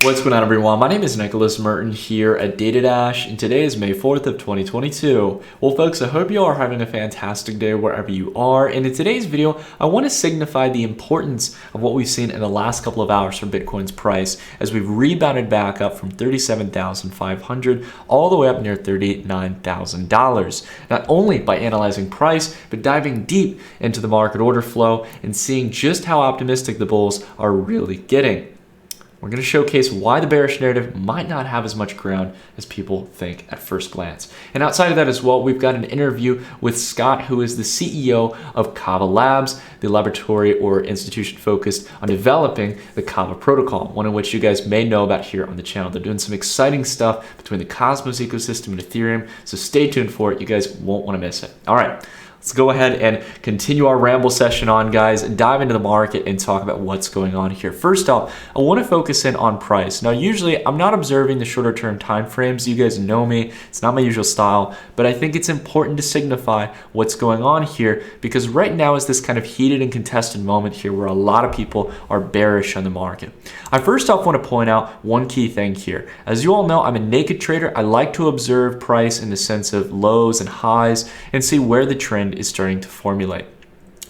What's going on, everyone? My name is Nicholas Merton here at DataDash, and today is May 4th of 2022. Well, folks, I hope you all are having a fantastic day wherever you are, and in today's video, I want to signify the importance of what we've seen in the last couple of hours for Bitcoin's price as we've rebounded back up from $37,500 all the way up near $39,000. Not only by analyzing price, but diving deep into the market order flow and seeing just how optimistic the bulls are really getting. We're going to showcase why the bearish narrative might not have as much ground as people think at first glance. And outside of that as well, we've got an interview with Scott, who is the CEO of Kava Labs, the laboratory or institution focused on developing the Kava protocol, one of which you guys may know about here on the channel. They're doing some exciting stuff between the Cosmos ecosystem and Ethereum, so stay tuned for it. You guys won't want to miss it. All right. Let's go ahead and continue our ramble session on, guys, and dive into the market and talk about what's going on here. First off, I want to focus in on price. Now, usually I'm not observing the shorter term time frames. You guys know me. It's not my usual style, but I think it's important to signify what's going on here because right now is this kind of heated and contested moment here where a lot of people are bearish on the market. I first off want to point out one key thing here. As you all know, I'm a naked trader. I like to observe price in the sense of lows and highs and see where the trend is starting to formulate.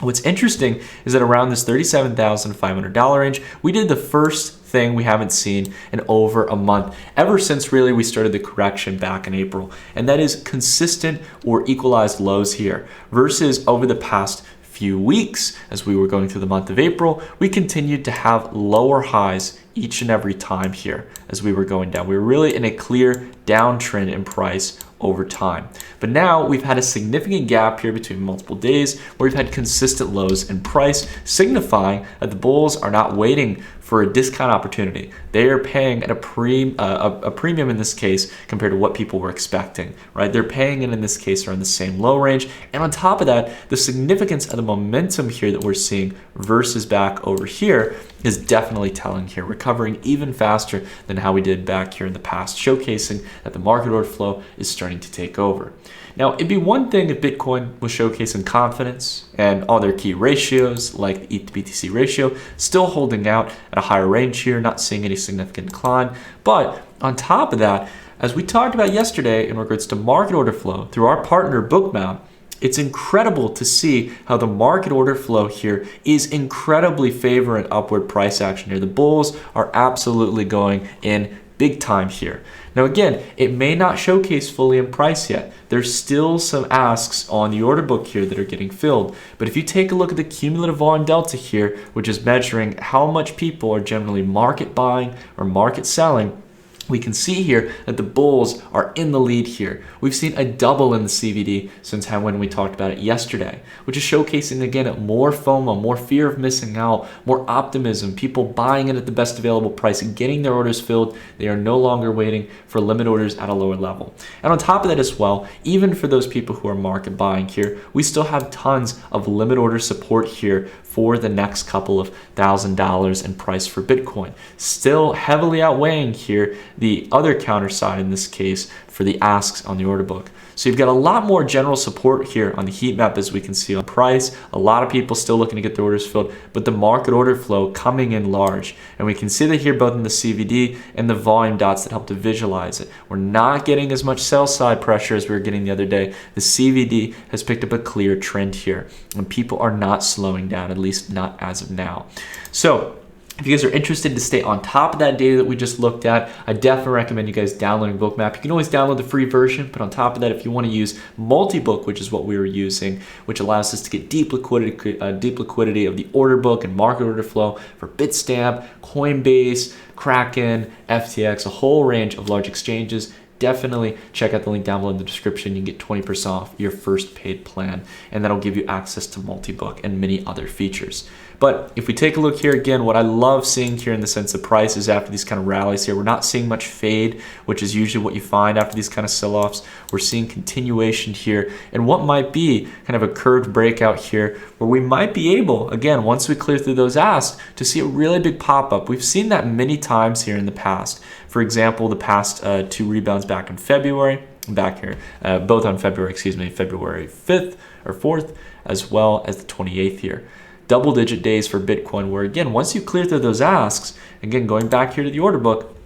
What's interesting is that around this $37,500 range, we did the first thing we haven't seen in over a month, ever since really we started the correction back in April. And that is consistent or equalized lows here versus over the past few weeks as we were going through the month of April, we continued to have lower highs each and every time here as we were going down. We were really in a clear downtrend in price over time. But now we've had a significant gap here between multiple days where we've had consistent lows in price, signifying that the bulls are not waiting for a discount opportunity. They are paying at a premium in this case compared to what people were expecting, right? They're paying it in this case around the same low range. And on top of that, the significance of the momentum here that we're seeing versus back over here is definitely telling here, recovering even faster than how we did back here in the past, showcasing that the market order flow is starting to take over. Now, it'd be one thing if Bitcoin was showcasing confidence and all their key ratios, like the ETH to BTC ratio, still holding out at a higher range here, not seeing any significant decline. But on top of that, as we talked about yesterday in regards to market order flow through our partner Bookmap, it's incredible to see how the market order flow here is incredibly favoring upward price action here. The bulls are absolutely going in big time here. Now again, it may not showcase fully in price yet. There's still some asks on the order book here that are getting filled. But if you take a look at the cumulative volume delta here, which is measuring how much people are generally market buying or market selling, we can see here that the bulls are in the lead here. We've seen a double in the CVD since when we talked about it yesterday, which is showcasing again more FOMO, more fear of missing out, more optimism, people buying it at the best available price and getting their orders filled. They are no longer waiting for limit orders at a lower level. And on top of that as well, even for those people who are market buying here, we still have tons of limit order support here for the next couple of $1,000 in price for Bitcoin. Still heavily outweighing here the other counter side in this case for the asks on the order book. So you've got a lot more general support here on the heat map as we can see on price. A lot of people still looking to get their orders filled, but the market order flow coming in large. And we can see that here both in the CVD and the volume dots that help to visualize it. We're not getting as much sell side pressure as we were getting the other day. The CVD has picked up a clear trend here and people are not slowing down, at least not as of now. So if you guys are interested to stay on top of that data that we just looked at, I definitely recommend you guys downloading Bookmap. You can always download the free version, but on top of that, if you want to use multi-book, which is what we were using, which allows us to get deep liquidity of the order book and market order flow for Bitstamp, Coinbase, Kraken, FTX, a whole range of large exchanges, definitely check out the link down below in the description. You can get 20% off your first paid plan, and that'll give you access to multi-book and many other features. But if we take a look here again, what I love seeing here in the sense of prices after these kind of rallies here, we're not seeing much fade, which is usually what you find after these kind of sell-offs. We're seeing continuation here and what might be kind of a curved breakout here where we might be able, again, once we clear through those asks, to see a really big pop-up. We've seen that many times here in the past. For example, the past two rebounds back in February, both on February 5th or 4th, as well as the 28th here. Double-digit days for Bitcoin where, again, once you clear through those asks, again, going back here to the order book,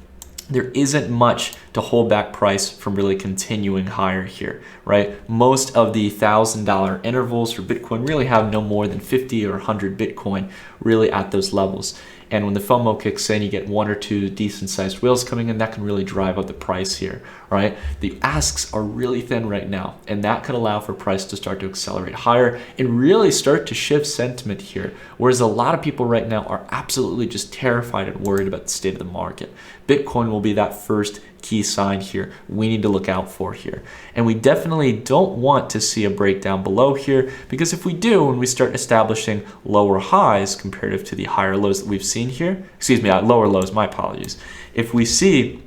there isn't much to hold back price from really continuing higher here, right? Most of the $1,000 intervals for Bitcoin really have no more than 50 or 100 Bitcoin really at those levels. And when the FOMO kicks in, you get one or two decent sized whales coming in, that can really drive up the price here, right? The asks are really thin right now, and that could allow for price to start to accelerate higher and really start to shift sentiment here. Whereas a lot of people right now are absolutely just terrified and worried about the state of the market. Bitcoin will be that first key sign here we need to look out for here. And we definitely don't want to see a breakdown below here, because if we do, when we start establishing lower highs comparative to the higher lows that we've seen here, excuse me, lower lows, my apologies. If we see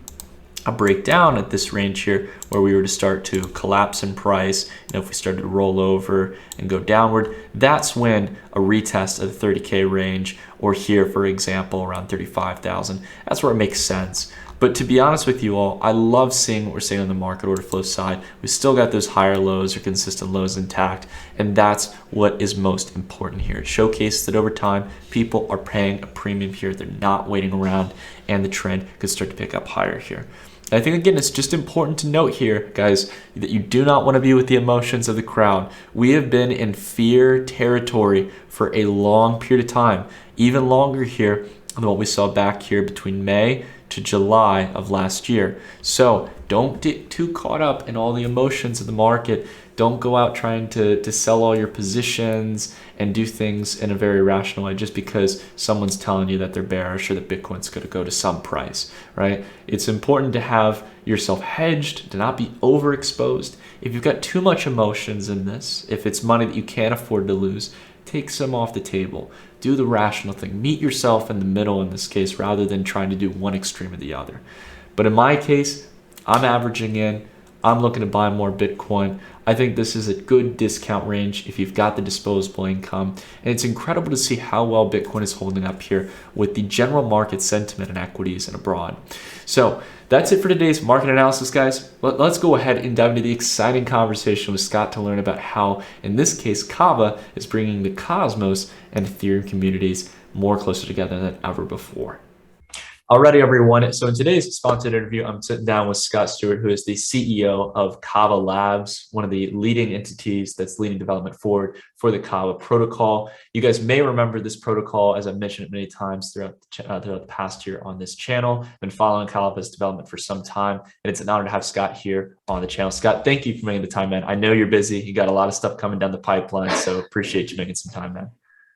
a breakdown at this range here where we were to start to collapse in price, if we started to roll over and go downward, that's when a retest of the 30K range, or here, for example, around 35,000, that's where it makes sense. But to be honest with you all, I love seeing what we're seeing on the market order flow side. We still got those higher lows or consistent lows intact, and that's what is most important here. It showcases that over time, people are paying a premium here. They're not waiting around, and the trend could start to pick up higher here. I think, again, it's just important to note here, guys, that you do not want to be with the emotions of the crowd. We have been in fear territory for a long period of time, even longer here than what we saw back here between May to July of last year. So don't get too caught up in all the emotions of the market. Don't go out trying to sell all your positions and do things in a very rational way just because someone's telling you that they're bearish or that Bitcoin's going to go to some price, right? It's important to have yourself hedged, to not be overexposed. If you've got too much emotions in this, if it's money that you can't afford to lose, take some off the table. Do the rational thing. Meet yourself in the middle in this case rather than trying to do one extreme or the other. But in my case, I'm averaging in. I'm looking to buy more Bitcoin. I think this is a good discount range if you've got the disposable income. And it's incredible to see how well Bitcoin is holding up here with the general market sentiment in equities and abroad. So that's it for today's market analysis, guys. Let's go ahead and dive into the exciting conversation with Scott to learn about how, in this case, Kava is bringing the Cosmos and Ethereum communities more closer together than ever before. Alrighty, everyone. So in today's sponsored interview, I'm sitting down with Scott Stewart, who is the CEO of Kava Labs, one of the leading entities that's leading development forward for the Kava protocol. You guys may remember this protocol, as I've mentioned it many times throughout the past year on this channel. I've been following Kava's development for some time, and it's an honor to have Scott here on the channel. Scott, thank you for making the time, man. I know you're busy. You got a lot of stuff coming down the pipeline, so appreciate you making some time, man.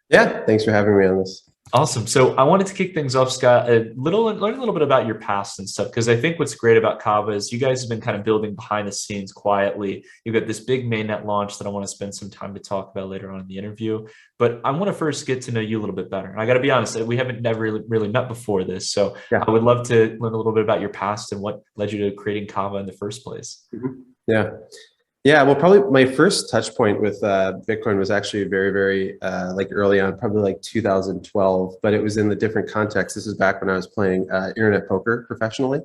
Yeah, thanks for having me on this. Awesome. So I wanted to kick things off, Scott, learn a little bit about your past and stuff, because I think what's great about Kava is you guys have been kind of building behind the scenes quietly. You've got this big mainnet launch that I want to spend some time to talk about later on in the interview. But I want to first get to know you a little bit better. And I got to be honest, we haven't never really met before this. So yeah. I would love to learn a little bit about your past and what led you to creating Kava in the first place. Mm-hmm. Yeah, well, probably my first touch point with Bitcoin was actually very like early on, probably like 2012, but it was in the different context. This is back when I was playing internet poker professionally,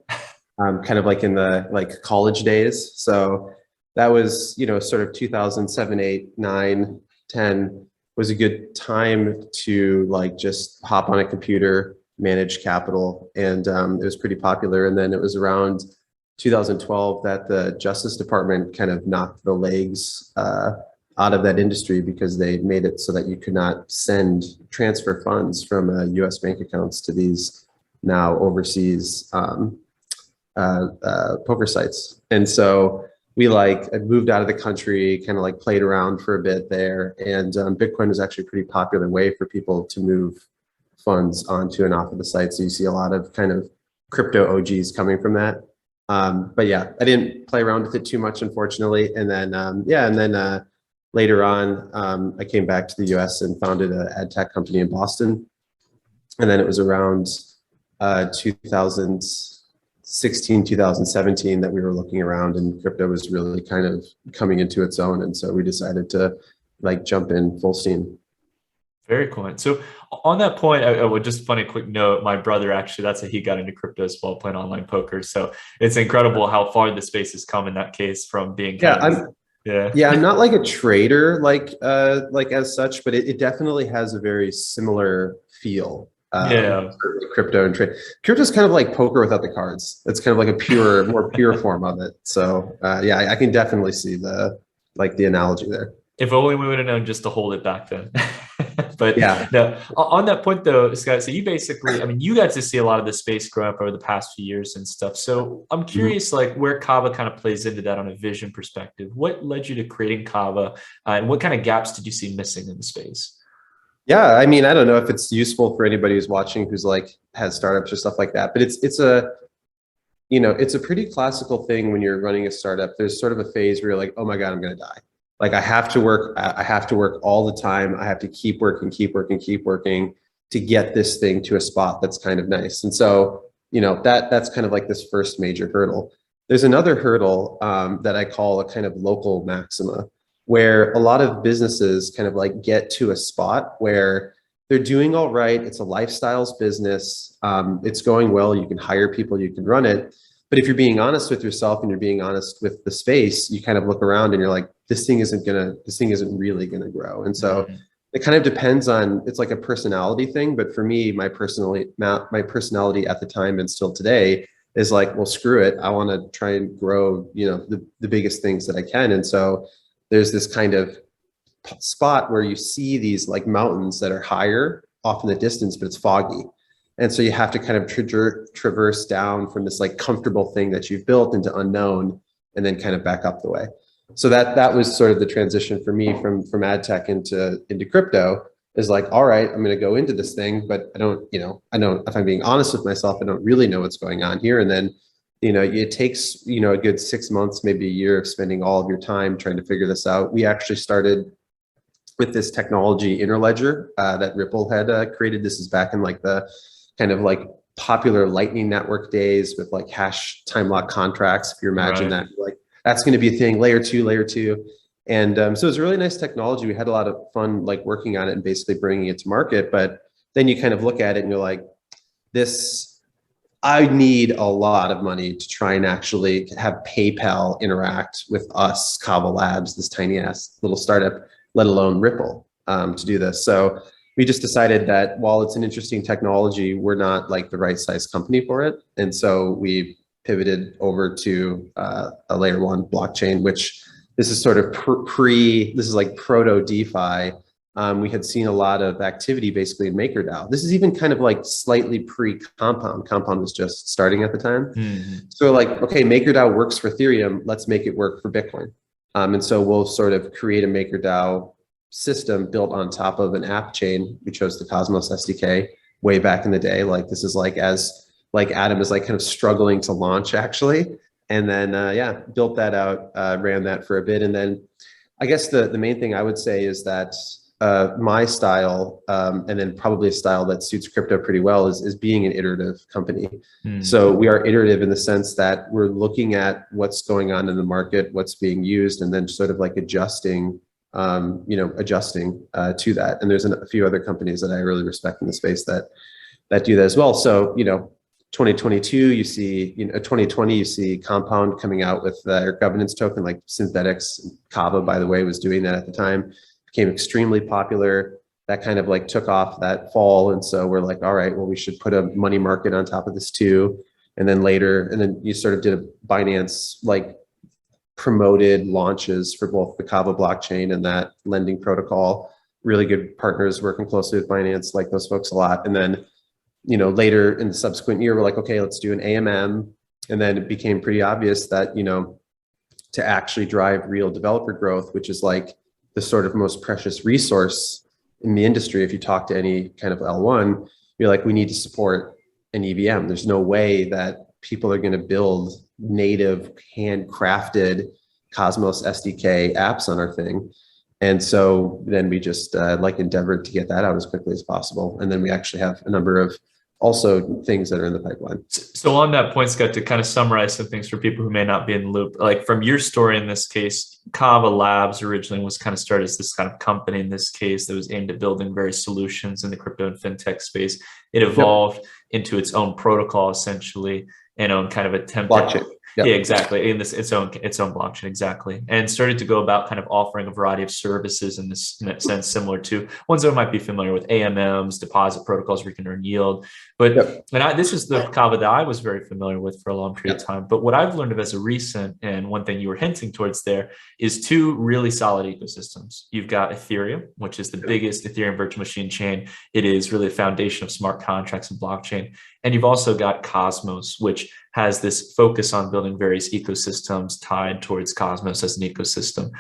kind of like in the college days. So that was, sort of 2007, 8, 9, 10 was a good time to just hop on a computer, manage capital, and it was pretty popular. And then it was around 2012 that the Justice Department kind of knocked the legs out of that industry because they made it so that you could not transfer funds from US bank accounts to these now overseas poker sites. And so we moved out of the country, kind of played around for a bit there. And Bitcoin was actually a pretty popular way for people to move funds onto and off of the site. So you see a lot of kind of crypto OGs coming from that. But yeah, I didn't play around with it too much, unfortunately. And then, later on, I came back to the US and founded an ad tech company in Boston. And then it was around 2016, 2017 that we were looking around and crypto was really kind of coming into its own. And so we decided to jump in full steam. Very cool. So on that point, I would just funny quick note, my brother actually, that's how he got into crypto as well, playing online poker. So it's incredible how far the space has come in that case from being I'm not like a trader like as such, but it definitely has a very similar feel. Yeah. crypto and trade. Crypto is kind of like poker without the cards. It's kind of like a pure, more pure form of it. So yeah, I can definitely see the analogy there. If only we would have known just to hold it back then. But Yeah. no, on that point though, Scott, so you basically, I mean, you got to see a lot of the space grow up over the past few years and stuff. So I'm Mhm. curious, like where Kava kind of plays into that on a vision perspective. What led you to creating Kava, and what kind of gaps did you see missing in the space? Yeah, I mean, I don't know if it's useful for anybody who's watching who's like has startups or stuff like that, but it's a it's a pretty classical thing when you're running a startup. There's sort of a phase where you're like, oh my God, I'm gonna die. Like I have to work all the time. I have to keep working, keep working, keep working to get this thing to a spot that's kind of nice. And so, that's kind of like this first major hurdle. There's another hurdle that I call a kind of local maxima, where a lot of businesses kind of like get to a spot where they're doing all right. It's a lifestyles business. It's going well. You can hire people, you can run it. But if you're being honest with yourself and you're being honest with the space, you kind of look around and you're like, this thing isn't really gonna grow. And so Mhm. it kind of depends on, it's like a personality thing. But for me, my personality at the time and still today is like, well, screw it. I want to try and grow, the biggest things that I can. And so there's this kind of spot where you see these like mountains that are higher off in the distance, but it's foggy. And so you have to kind of traverse down from this like comfortable thing that you've built into unknown and then kind of back up the way. So that was sort of the transition for me from ad tech into crypto is like, all right, I'm going to go into this thing, but I don't, if I'm being honest with myself, I don't really know what's going on here. And then, it takes, a good 6 months, maybe a year of spending all of your time trying to figure this out. We actually started with this technology interledger that Ripple had created. This is back in like the kind of like popular Lightning Network days with like hash time lock contracts. If you imagine Right. that, like that's going to be a thing, layer two. And so it's a really nice technology. We had a lot of fun like working on it and basically bringing it to market. But then you kind of look at it and you're like, I need a lot of money to try and actually have PayPal interact with us, Kava Labs, this tiny ass little startup, let alone Ripple, to do this. So we just decided that while it's an interesting technology, we're not like the right size company for it. And so we pivoted over to a layer one blockchain, which this is sort of this is like proto DeFi. We had seen a lot of activity basically in MakerDAO. This is even kind of like slightly pre-Compound. Compound was just starting at the time. Mhm. So like, okay, MakerDAO works for Ethereum. Let's make it work for Bitcoin. And so we'll sort of create a MakerDAO system built on top of an app chain. We chose the Cosmos SDK way back in the day. Like this is like Adam is like kind of struggling to launch actually. And then yeah, built that out, ran that for a bit. And then I guess the main thing I would say is that my style, and then probably a style that suits crypto pretty well, is being an iterative company. Mhm. So we are iterative in the sense that we're looking at what's going on in the market, what's being used, and then sort of like adjusting to that. And there's a few other companies that I really respect in the space that do that as well. So 2022, you see, 2020, you see Compound coming out with their governance token, like Synthetics. Kava, by the way, was doing that at the time. Became extremely popular. That kind of like took off that fall. And so we're like, all right, well, we should put a money market on top of this too. And then you sort of did a Binance like promoted launches for both the Kava blockchain and that lending protocol. Really good partners working closely with Binance, like those folks a lot. And then, later in the subsequent year, we're like, okay, let's do an AMM. And then it became pretty obvious that, to actually drive real developer growth, which is like the sort of most precious resource in the industry. If you talk to any kind of L1, you're like, we need to support an EVM. There's no way that people are going to build native handcrafted Cosmos SDK apps on our thing. And so then we just endeavored to get that out as quickly as possible. And then we actually have a number of also things that are in the pipeline. So on that point, Scott, to kind of summarize some things for people who may not be in the loop, like from your story in this case, Kava Labs originally was kind of started as this kind of company in this case that was aimed at building various solutions in the crypto and fintech space. It evolved into its own protocol essentially and own kind of attempt Blockchain. Yeah, exactly. In this its own blockchain, exactly, and started to go about kind of offering a variety of services in that sense, similar to ones that might be familiar with AMMs, deposit protocols where you can earn yield. But Yep. this is the Kava that I was very familiar with for a long period of Yep. time. But what I've learned of as a recent, and one thing you were hinting towards there, is two really solid ecosystems. You've got Ethereum, which is the biggest Ethereum virtual machine chain. It is really the foundation of smart contracts and blockchain. And you've also got Cosmos, which has this focus on building various ecosystems tied towards Cosmos as an ecosystem.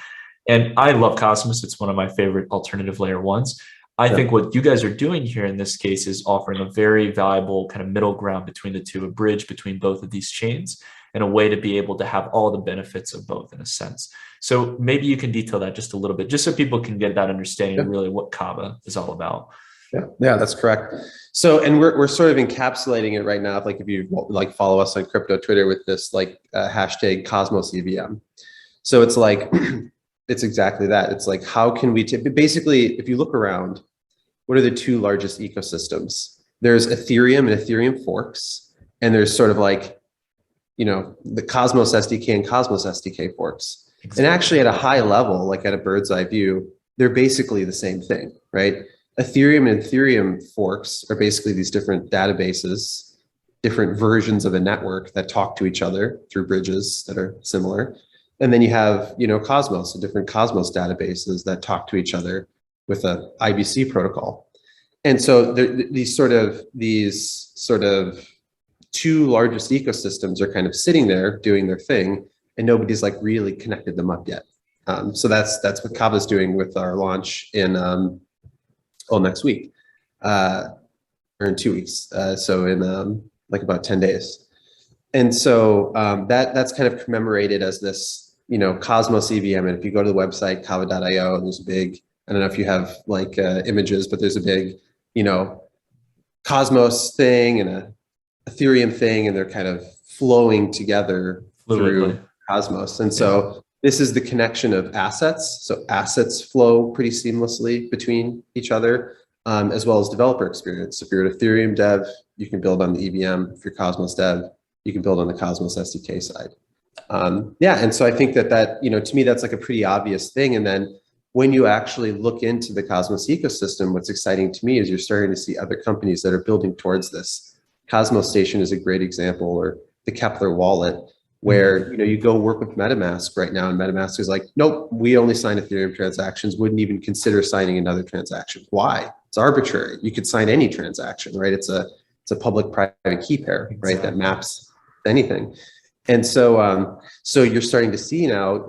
And I love Cosmos. It's one of my favorite alternative layer ones. I think Yep. what you guys are doing here in this case is offering a very valuable kind of middle ground between the two, a bridge between both of these chains, and a way to be able to have all the benefits of both in a sense. So maybe you can detail that just a little bit, just so people can get that understanding of Yep. really what Kava is all about. Yeah, yeah, that's correct. So, and we're sort of encapsulating it right now. Like if you like follow us on crypto Twitter with this like hashtag Cosmos EVM. So it's like, it's exactly that. It's like, how can we, basically, if you look around, what are the two largest ecosystems? There's Ethereum and Ethereum forks, and there's sort of like, the Cosmos SDK and Cosmos SDK forks. Exactly. And actually at a high level, like at a bird's eye view, they're basically the same thing, right? Ethereum and Ethereum forks are basically these different databases, different versions of a network that talk to each other through bridges that are similar. And then you have, Cosmos, the different Cosmos databases that talk to each other with a IBC protocol. And so these sort of two largest ecosystems are kind of sitting there doing their thing, and nobody's like really connected them up yet. So that's what Kava's doing with our launch in next week, or in 2 weeks. So in like about 10 days. And so that's kind of commemorated as this, Cosmos EVM. And if you go to the website, kava.io, there's a big, I don't know if you have like images, but there's a big, Cosmos thing and a Ethereum thing, and they're kind of flowing together through Cosmos. And so this is the connection of assets. So assets flow pretty seamlessly between each other, as well as developer experience. If you're an Ethereum dev, you can build on the EVM. If you're Cosmos dev, you can build on the Cosmos SDK side. Yeah, and so I think that to me, that's like a pretty obvious thing. And then when you actually look into the Cosmos ecosystem, what's exciting to me is you're starting to see other companies that are building towards this. Cosmos Station is a great example, or the Kepler wallet, where you go work with MetaMask right now, and MetaMask is like, nope, we only sign Ethereum transactions, wouldn't even consider signing another transaction. Why? It's arbitrary. You could sign any transaction, right? It's a public-private key pair, right? That maps anything. And so so you're starting to see now,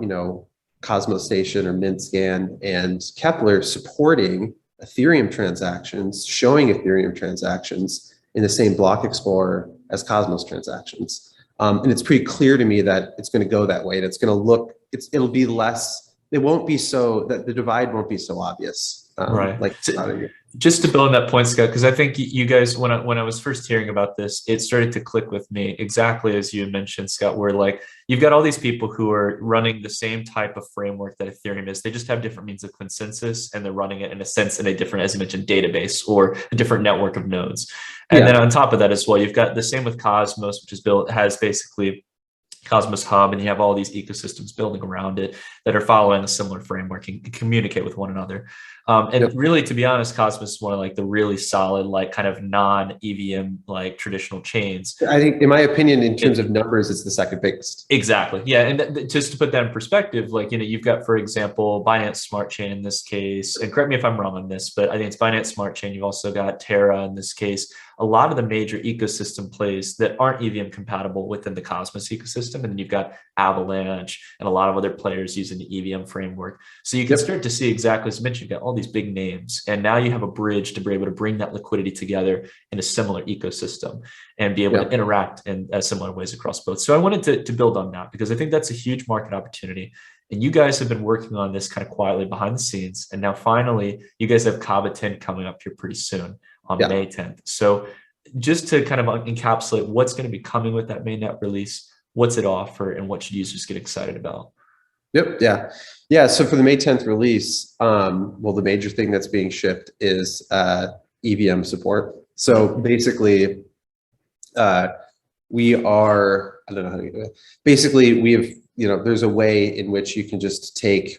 Cosmos Station or MintScan and Kepler supporting Ethereum transactions, showing Ethereum transactions in the same block explorer as Cosmos transactions. And it's pretty clear to me that it's going to go that way. And it's going to look, it'll be less, it won't be so, that the divide won't be so obvious. Right. Like just to build on that point, Scott, because I think you guys, when I was first hearing about this, it started to click with me exactly as you mentioned, Scott, where like you've got all these people who are running the same type of framework that Ethereum is. They just have different means of consensus, and they're running it in a sense in a different, as you mentioned, database or a different network of nodes. And then on top of that as well, you've got the same with Cosmos, which is built, has basically Cosmos Hub, and you have all these ecosystems building around it that are following a similar framework and communicate with one another. And really, to be honest, Cosmos is one of like the really solid, like kind of non-EVM, like traditional chains. I think, in my opinion, in terms of numbers, it's the second biggest. Exactly. Yeah. And just to put that in perspective, like, you've got, for example, Binance Smart Chain in this case, and correct me if I'm wrong on this, but I think it's Binance Smart Chain. You've also got Terra in this case, a lot of the major ecosystem plays that aren't EVM compatible within the Cosmos ecosystem. And then you've got Avalanche and a lot of other players using the EVM framework. So you can start to see exactly, as mentioned, you've got all these big names, and now you have a bridge to be able to bring that liquidity together in a similar ecosystem and be able to interact in similar ways across both. So I wanted to build on that, because I think that's a huge market opportunity. And you guys have been working on this kind of quietly behind the scenes. And now finally, you guys have Kava 10 coming up here pretty soon on May 10th. So just to kind of encapsulate what's going to be coming with that mainnet release, what's it offer, and what should users get excited about? Yep. Yeah. Yeah. So for the May 10th release, well, the major thing that's being shipped is EVM support. So basically, we are I don't know how to get it. Basically, we have, there's a way in which you can just take,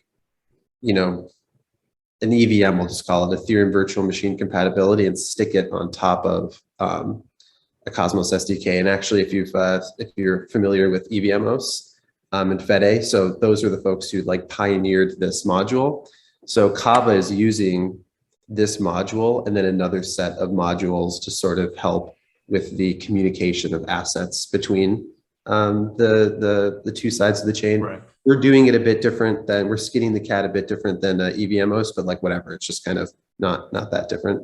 an EVM, we'll just call it Ethereum virtual machine compatibility, and stick it on top of a Cosmos SDK. And actually, if you're familiar with EVMOS and Fede, so those are the folks who like pioneered this module. So Kava is using this module and then another set of modules to sort of help with the communication of assets between the two sides of the chain. Right. We're doing it a bit different than, we're skinning the cat a bit different than EVMOS, but like whatever, it's just kind of not that different.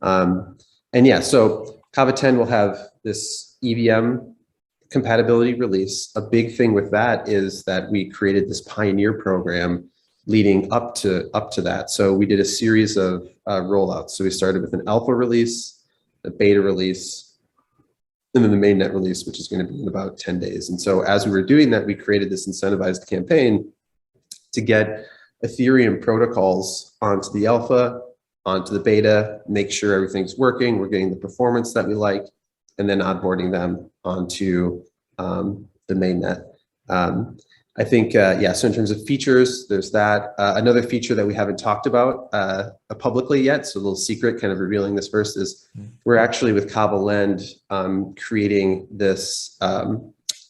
And yeah, so Kava 10 will have this EVM compatibility release. A big thing with that is that we created this pioneer program leading up to that. So we did a series of rollouts. So we started with an alpha release, a beta release, and then the mainnet release, which is going to be in about 10 days. And so as we were doing that, we created this incentivized campaign to get Ethereum protocols onto the alpha, onto the beta, make sure everything's working, we're getting the performance that we like, and then onboarding them onto the mainnet. I think, yeah, so in terms of features, there's that. Another feature that we haven't talked about publicly yet, so a little secret, kind of revealing this first, is we're actually with Kava Lend creating this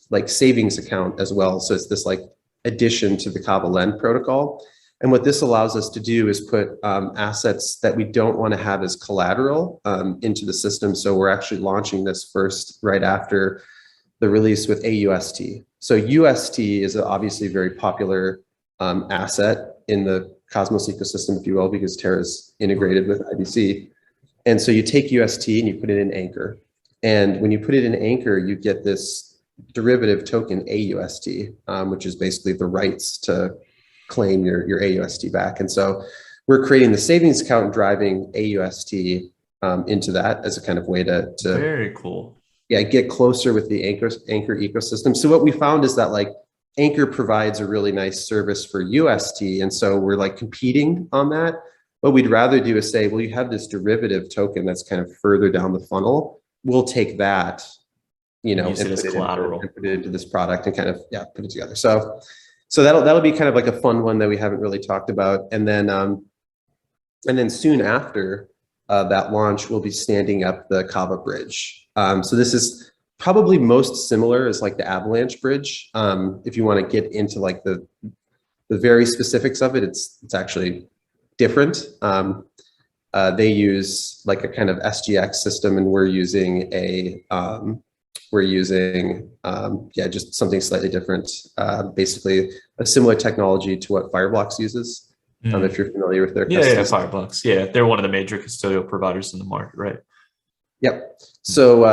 like savings account as well. So it's this like addition to the Kava Lend protocol. And what this allows us to do is put assets that we don't want to have as collateral into the system. So we're actually launching this first right after the release with AUST. So UST is obviously a very popular asset in the Cosmos ecosystem, if you will, because Terra is integrated with IBC. And so you take UST and you put it in Anchor. And when you put it in Anchor, you get this derivative token AUST, which is basically the rights to claim your AUST back. And so we're creating the savings account and driving AUST into that as a kind of way to very cool. Yeah, get closer with the Anchor ecosystem. So what we found is that like Anchor provides a really nice service for UST. And so we're like competing on that. What we'd rather do is say, well, you have this derivative token that's kind of further down the funnel. We'll take that, and use it as collateral and put it into this product and kind of, yeah, put it together. So that'll be kind of like a fun one that we haven't really talked about. And then soon after that launch, we'll be standing up the Kava bridge. So this is probably most similar as like the Avalanche bridge. If you want to get into like the very specifics of it, it's actually different. They use like a kind of SGX system, and we're using just something slightly different. Basically a similar technology to what Fireblocks uses. If you're familiar with their Fireblocks. Yeah, they're one of the major custodial providers in the market, right? Yep. So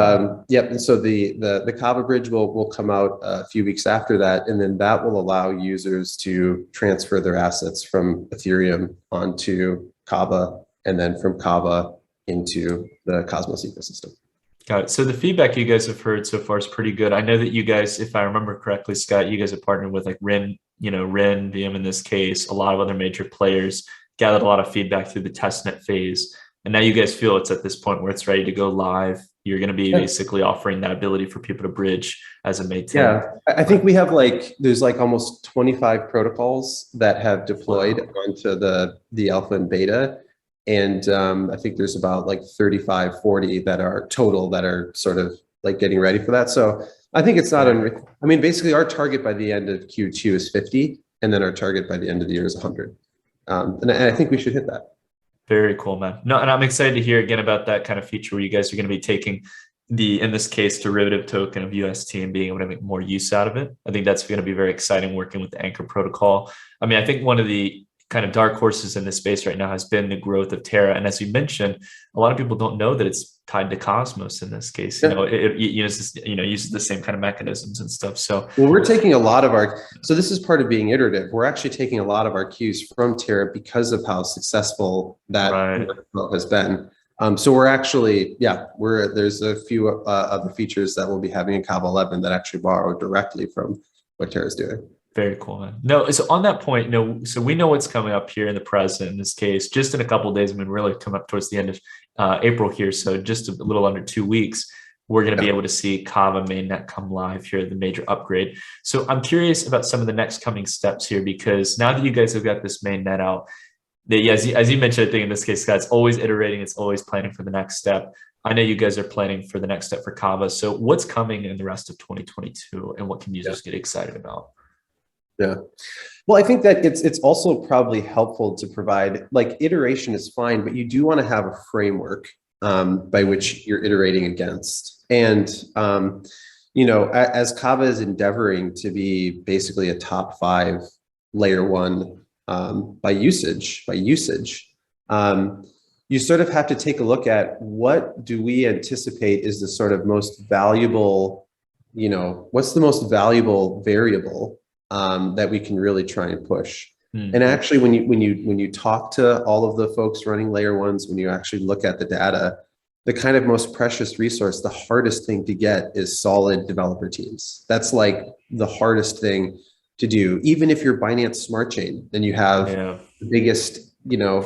and so the Kava bridge will come out a few weeks after that, and then that will allow users to transfer their assets from Ethereum onto Kava, and then from Kava into the Cosmos ecosystem. Got it. So the feedback you guys have heard so far is pretty good. I know that you guys, if I remember correctly, Scott, you guys have partnered with like Ren, VM in this case, a lot of other major players, gathered a lot of feedback through the testnet phase. And now you guys feel it's at this point where it's ready to go live. You're going to be basically offering that ability for people to bridge as a May 10th. Yeah, I think we have there's almost 25 protocols that have deployed onto the alpha and beta. And I think there's about 35, 40 that are total that are sort of getting ready for that. So I think it's not, basically our target by the end of Q2 is 50. And then our target by the end of the year is 100. And I think we should hit that. Very cool, man. No, and I'm excited to hear again about that kind of feature where you guys are going to be taking in this case, derivative token of UST and being able to make more use out of it. I think that's going to be very exciting working with the Anchor protocol. I think one of the kind of dark horses in this space right now has been the growth of Terra. And as you mentioned, a lot of people don't know that it's tied to Cosmos in this case. It uses the same kind of mechanisms and stuff. So we're taking a lot of so this is part of being iterative. We're actually taking a lot of our cues from Terra because of how successful that workflow has been. So we're actually, there's a few other features that we'll be having in Kava 11 that actually borrow directly from what Terra is doing. Very cool, man. No, so on that point, so we know what's coming up here in the present in this case, just in a couple of days. Really come up towards the end of April here. So just a little under 2 weeks. we're going to be Yeah. able to see Kava mainnet come live here, the major upgrade. So I'm curious about some of the next coming steps here, because now that you guys have got this mainnet out, as you mentioned, I think in this case, Scott, it's always iterating, it's always planning for the next step. I know you guys are planning for the next step for Kava. So what's coming in the rest of 2022, and what can Yeah. users get excited about? Yeah. Well, I think that it's also probably helpful to provide, like, iteration is fine, but you do want to have a framework by which you're iterating against. And as Kava is endeavoring to be basically a top 5 layer 1 by usage, you sort of have to take a look at what do we anticipate is the sort of most valuable, what's the most valuable variable that we can really try and push. And actually, when you talk to all of the folks running layer 1s, when you actually look at the data, the kind of most precious resource, the hardest thing to get is solid developer teams. That's like the hardest thing to do. Even if you're Binance Smart Chain and you have the biggest,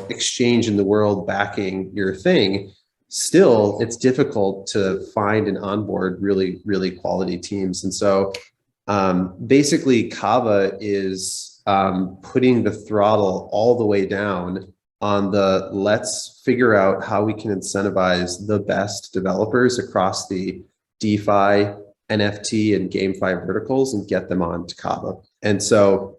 exchange in the world backing your thing, still it's difficult to find and onboard really, really quality teams. And so basically Kava is putting the throttle all the way down on the let's figure out how we can incentivize the best developers across the DeFi, NFT, and GameFi verticals and get them onto Kava. And so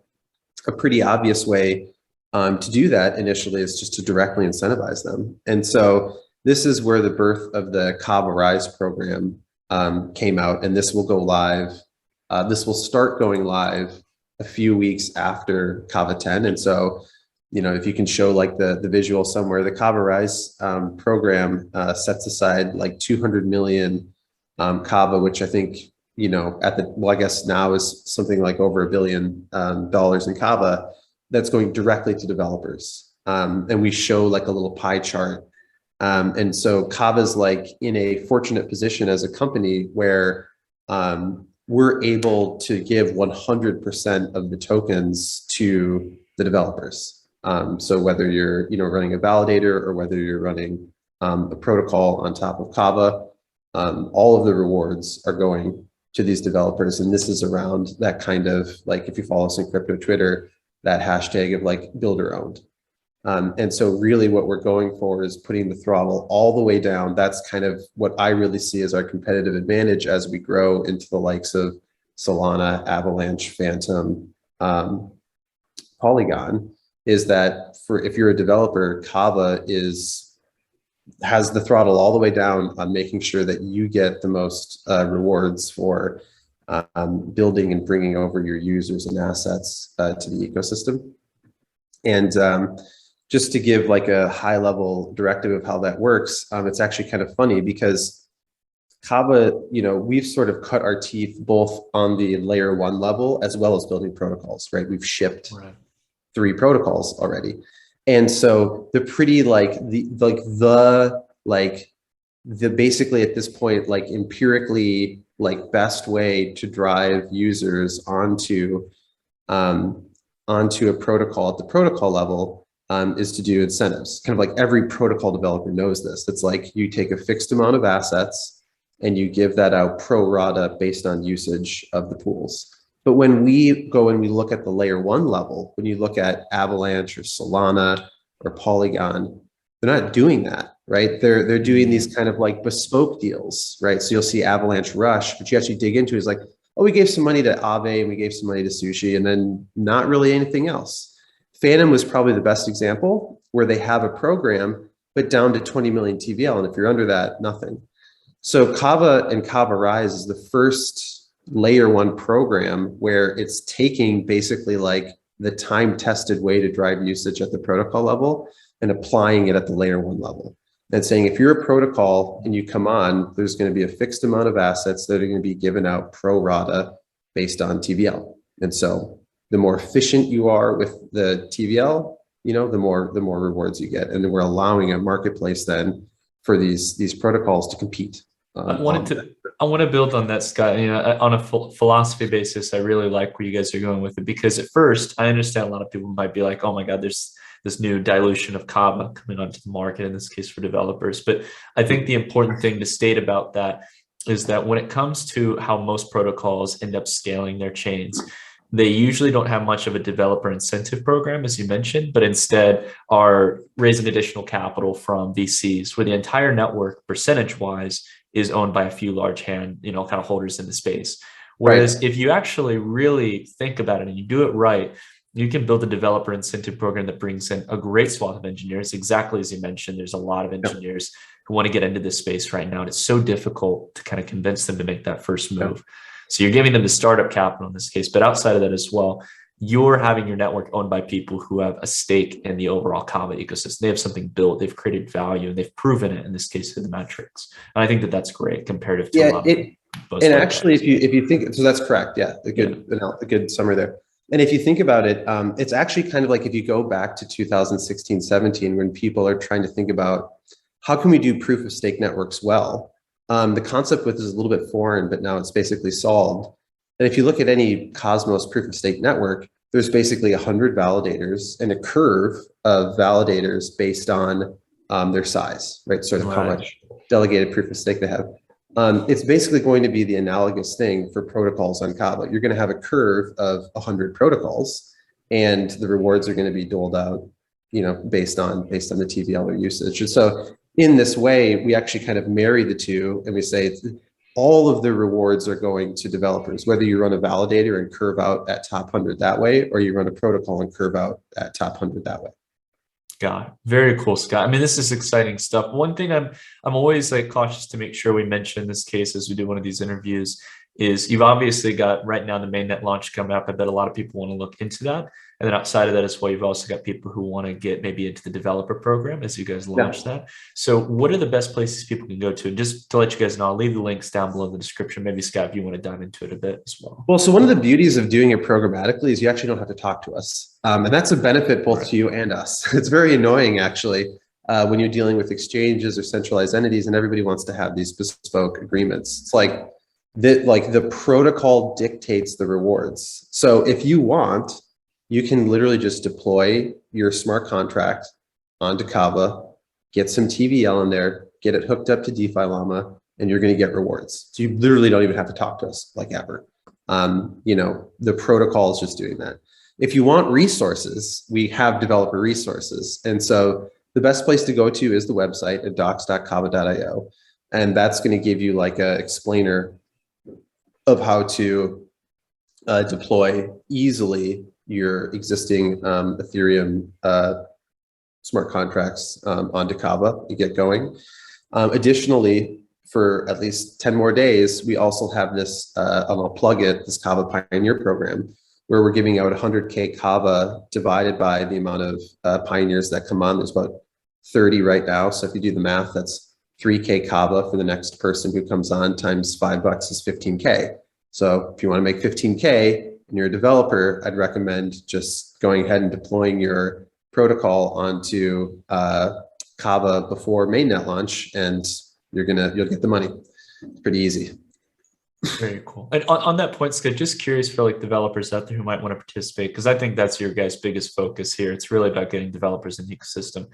a pretty obvious way to do that initially is just to directly incentivize them. And so this is where the birth of the Kava Rise program came out, and this will go live. This will start going live a few weeks after Kava 10. And so, if you can show like the visual somewhere, the Kava Rise program sets aside like 200 million Kava, which I think, I guess now is something like over $1 billion in Kava that's going directly to developers. And we show like a little pie chart. And so Kava's like in a fortunate position as a company where we're able to give 100% of the tokens to the developers. So whether you're running a validator or whether you're running a protocol on top of Kava, all of the rewards are going to these developers. And this is around that kind of, like, if you follow us in crypto Twitter, that hashtag of like builder owned. And so really what we're going for is putting the throttle all the way down. That's kind of what I really see as our competitive advantage as we grow into the likes of Solana, Avalanche, Phantom, Polygon, is that if you're a developer, Kava has the throttle all the way down on making sure that you get the most rewards for building and bringing over your users and assets to the ecosystem. And just to give like a high level directive of how that works, it's actually kind of funny because Kava, we've sort of cut our teeth both on the layer 1 level as well as building protocols, right? We've shipped 3 protocols already. And so the pretty the basically at this point, like empirically, like best way to drive users onto a protocol at the protocol level is to do incentives. Kind of like every protocol developer knows this. It's like you take a fixed amount of assets and you give that out pro rata based on usage of the pools. But when we go and we look at the layer 1 level, when you look at Avalanche or Solana or Polygon, they're not doing that, right? They're doing these kind of like bespoke deals, right? So you'll see Avalanche Rush, but you actually dig into is like, oh, we gave some money to Aave and we gave some money to Sushi and then not really anything else. Phantom was probably the best example where they have a program, but down to 20 million TVL. And if you're under that, nothing. So Kava and Kava Rise is the first layer 1 program where it's taking basically like the time tested way to drive usage at the protocol level and applying it at the layer 1 level. And saying, if you're a protocol and you come on, there's going to be a fixed amount of assets that are going to be given out pro rata based on TVL. And so the more efficient you are with the TVL, the more rewards you get. And then we're allowing a marketplace then for these protocols to compete. I want to build on that, Scott. On a philosophy basis, I really like where you guys are going with it, because at first I understand a lot of people might be like, oh my God, there's this new dilution of Kava coming onto the market, in this case for developers. But I think the important thing to state about that is that when it comes to how most protocols end up scaling their chains, they usually don't have much of a developer incentive program, as you mentioned, but instead are raising additional capital from VCs, where the entire network, percentage-wise, is owned by a few large hand, kind of holders in the space. Right. Whereas if you actually really think about it and you do it right, you can build a developer incentive program that brings in a great swath of engineers. Exactly as you mentioned, there's a lot of Yep. engineers who want to get into this space right now. And it's so difficult to kind of convince them to make that first Yep. move. So you're giving them the startup capital in this case. But outside of that as well, you're having your network owned by people who have a stake in the overall Kava ecosystem. They have something built, they've created value, and they've proven it in this case through the metrics. And I think that that's great comparative to a Yeah. lot of most And other actually, guys. if you think so, that's correct. Yeah, a good summary there. And if you think about it, it's actually kind of like if you go back to 2016, 17, when people are trying to think about how can we do proof of stake networks well. The concept with is a little bit foreign, but now it's basically solved. And if you look at any Cosmos proof of stake network, there's basically 100 validators and a curve of validators based on their size, right? Sort of how Right. much delegated proof of stake they have. It's basically going to be the analogous thing for protocols on Kava. You're going to have a curve of 100 protocols, and the rewards are going to be doled out, based on the TVL or usage. And so, in this way, we actually kind of marry the two, and we say all of the rewards are going to developers, whether you run a validator and curve out at top 100 that way, or you run a protocol and curve out at top 100 that way. Got it. Very cool, Scott. I mean, this is exciting stuff. One thing I'm always like cautious to make sure we mention in this case as we do one of these interviews is you've obviously got right now the mainnet launch coming up. I bet a lot of people want to look into that. And then outside of that as well, you've also got people who want to get maybe into the developer program as you guys launch that. So what are the best places people can go to? And just to let you guys know, I'll leave the links down below in the description. Maybe Scott, if you want to dive into it a bit as well. Well, so one of the beauties of doing it programmatically is you actually don't have to talk to us. And that's a benefit both to you and us. It's very annoying, actually, when you're dealing with exchanges or centralized entities and everybody wants to have these bespoke agreements. It's like the protocol dictates the rewards. So if you want, you can literally just deploy your smart contract onto Kava, get some TVL in there, get it hooked up to DeFi Llama, and you're going to get rewards. So you literally don't even have to talk to us, like ever. The protocol is just doing that. If you want resources, we have developer resources. And so the best place to go to is the website at docs.kava.io. And that's going to give you like a explainer of how to deploy easily your existing Ethereum smart contracts onto Kava to get going. Additionally, for at least 10 more days, we also have this, I'll plug it, this Kava Pioneer program, where we're giving out 100K Kava divided by the amount of pioneers that come on. There's about 30 right now. So if you do the math, that's 3K Kava for the next person who comes on times $5 is 15K. So if you want to make 15K and you're a developer, I'd recommend just going ahead and deploying your protocol onto Kava before mainnet launch, and you'll get the money. It's pretty easy. Very cool. And on that point, Scott, just curious for like developers out there who might want to participate, because I think that's your guys' biggest focus here. It's really about getting developers in the ecosystem.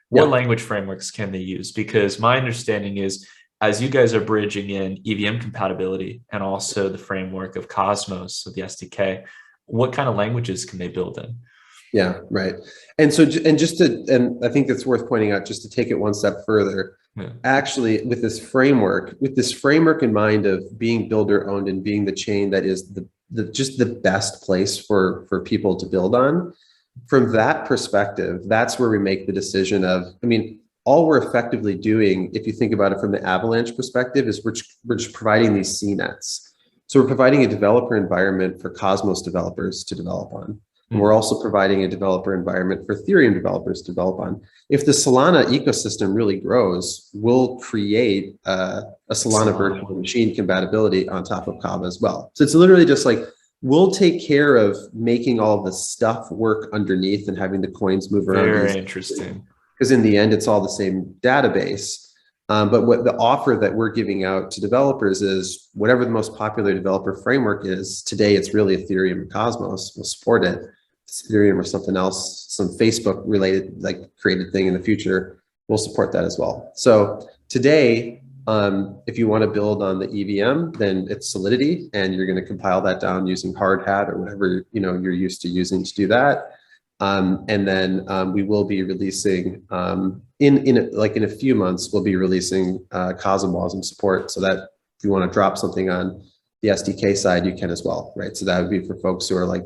What language frameworks can they use? Because my understanding is, as you guys are bridging in EVM compatibility and also the framework of Cosmos, so the SDK, what kind of languages can they build in? Yeah, right. And so, and I think that's worth pointing out, just to take it one step further, actually with this framework in mind of being builder owned and being the chain that is just the best place for people to build on. From that perspective, that's where we make the decision of, all we're effectively doing, if you think about it from the Avalanche perspective, is we're just providing these CNETs. So we're providing a developer environment for Cosmos developers to develop on. And we're also providing a developer environment for Ethereum developers to develop on. If the Solana ecosystem really grows, we'll create a Solana virtual machine compatibility on top of Kava as well. So it's literally just like, we'll take care of making all the stuff work underneath and having the coins move around. Very interesting. Because in the end, it's all the same database. But what the offer that we're giving out to developers is whatever the most popular developer framework is. Today, it's really Ethereum and Cosmos. We'll support it. If it's Ethereum or something else, some Facebook related, like created thing in the future, we'll support that as well. So today, If you want to build on the EVM, then it's Solidity, and you're going to compile that down using Hardhat or whatever you're used to using to do that. And then we will be releasing in a few months, we'll be releasing CosmWasm support, so that if you want to drop something on the SDK side, you can as well, right? So that would be for folks who are like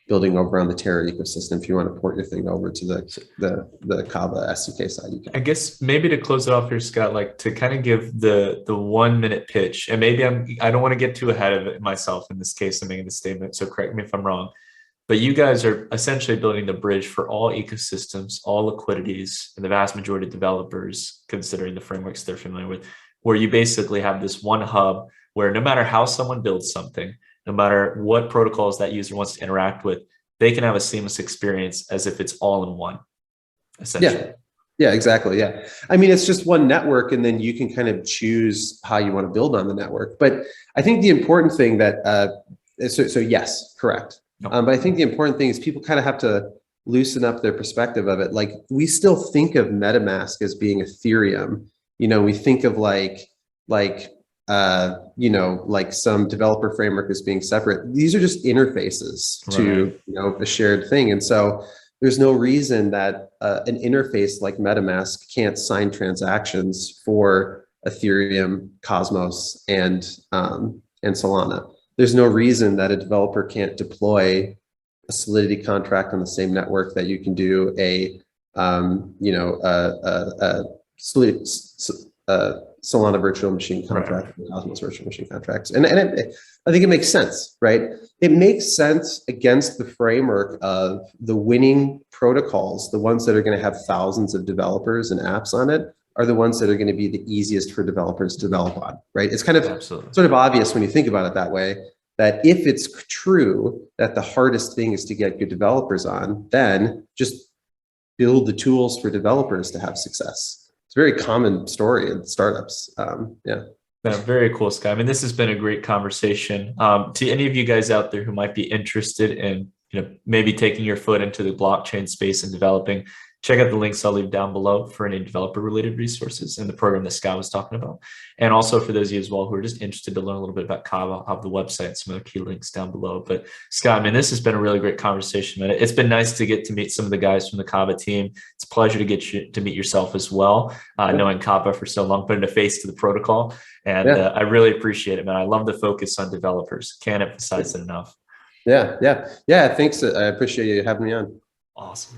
building over on the Terra ecosystem. If you want to port your thing over to the Kava SDK side, you can. I guess maybe to close it off here, Scott, like to kind of give the 1 minute pitch, and maybe I don't want to get too ahead of it myself in this case. I'm making the statement, so correct me if I'm wrong. But you guys are essentially building the bridge for all ecosystems, all liquidities, and the vast majority of developers, considering the frameworks they're familiar with, where you basically have this one hub where no matter how someone builds something, no matter what protocols that user wants to interact with, they can have a seamless experience as if it's all in one, essentially. Yeah, exactly. Yeah. I mean, it's just one network, and then you can kind of choose how you want to build on the network. But I think the important thing that, so yes, correct. But I think the important thing is people kind of have to loosen up their perspective of it. Like, we still think of MetaMask as being Ethereum. We think of like some developer framework as being separate. These are just interfaces to a shared thing. And so there's no reason that an interface like MetaMask can't sign transactions for Ethereum, Cosmos, and Solana. There's no reason that a developer can't deploy a Solidity contract on the same network that you can do a Solana virtual machine contract, Cosmos virtual machine contracts. And I think it makes sense, right? It makes sense against the framework of the winning protocols, the ones that are going to have thousands of developers and apps on it, are the ones that are going to be the easiest for developers to develop on, right? It's kind of sort of obvious when you think about it that way, that if it's true that the hardest thing is to get good developers on, then just build the tools for developers to have success. It's a very common story in startups. Yeah, very cool, Scott. I mean, this has been a great conversation. To any of you guys out there who might be interested in maybe taking your foot into the blockchain space and developing, check out the links I'll leave down below for any developer related resources and the program that Scott was talking about. And also for those of you as well who are just interested to learn a little bit about Kava, I'll have the website, some of the key links down below. But Scott, I mean, this has been a really great conversation, man. It's been nice to get to meet some of the guys from the Kava team. It's a pleasure to get you to meet yourself as well, knowing Kava for so long, putting a face to the protocol. And I really appreciate it, man. I love the focus on developers. Can't emphasize it enough. Yeah. Thanks. I appreciate you having me on. Awesome.